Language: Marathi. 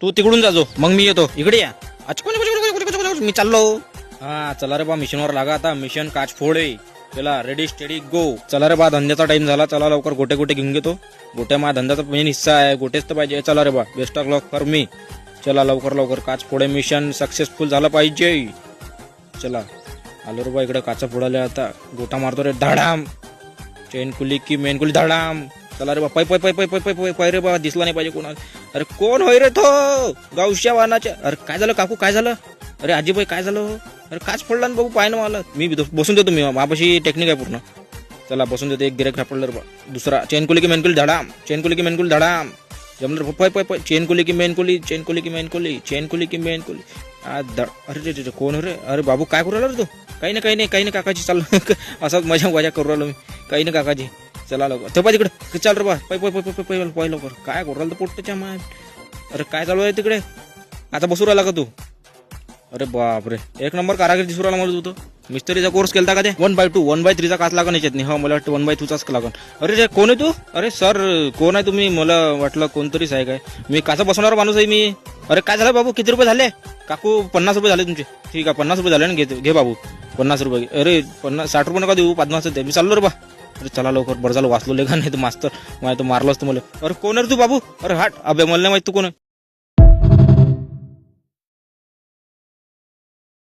तू तिकडून जाजो, मग मी येतो. इकडे या. मी चाललो. हा चला रे बा, मिशनवर लागा आता. मिशन काच फोडे. चला रेडी स्टेडी गो. चला रे बा, धंद्याचा टाइम झाला. चला लवकर गोटे गोटे घेऊन घेतो. गोट्या माझ्या धंद्याचा मेन हिस्सा आहे. गोटेच तर पाहिजे. चला रे बा, best of luck for me. चला लवकर लवकर काच फोडे. मिशन सक्सेसफुल झालं पाहिजे. चला आलो रे बा, इकडे काचा फोडायला. आता गोटा मारतो रे, धाडाम. चेन कुली की मेन कुली, धाडाम. चला रे बा, पै पै पै पै पै पै पै रे बा, दिसला नाही पाहिजे कोणाला. अरे कोण होय रे तो गावश्या वाहनाच्या. अरे काय झालं काकू, काय झालं. अरे आजीबाई काय झालं. अरे काच फोडला ना बाबू, पाय ना मला. मी बसून देतो. मी माझ्यापाशी टेक्निक आहे पूर्ण. चला बसून देतो. एक गिरेक सापडलं रे बा. दुसरा चेन कुली की मेन कुली, धाडाम. चेन कुली की मेन कुली, धाडाम. जमलं पै पै पै. चेन कुली की मेन कुली, चेन कुली की मेन कुली, चेन कुली की मेन कुली. अरे रे कोण रे. अरे बाबू काय करू राहिला रे तू. काही नाही काकाजी. चाल असाच मजा करू राहिलो मी. काही नाही काकाजी. चला लवकर तो पाय तिकडे. चाल रे बा, पै पै पै पै पै पै लवकर. काय करू राहिला पोट्टच्या माय. अरे काय चालू आहे तिकडे. आता बसू राहिला का तू. अरे बापरे, एक नंबर कारागीर दिसू राहिला मला तू. तर मिस्त्रीचा कोर्स केलता का ते. 1/2 1/3 काच लागण याच्यात नाही. हो मला वाटतं 1/2 लागण. अरे रे कोण आहे तू. अरे सर कोण आहे तुम्ही. मला वाटलं कोणतरीच आहे काय. मी काचा बसवणार माणूस आहे मी. अरे काय झालं बाबू, किती रुपये झाले. काकू 50 रुपये झाले तुमचे. ठीक आहे 50 रुपये झाले ना, घे बाबू 50 रुपये. अरे 60 रुपये नका देऊ, 50 दे. मी चाललो रे बा. अरे चला लवकर, बरं झालं वाचलो लेखा, नाही तर मास्तर माहिती मारलं असतं मला. अरे कोण आहे रे तू बाबू. अरे हाट अबे, मला नाही माहित तू कोण आहे.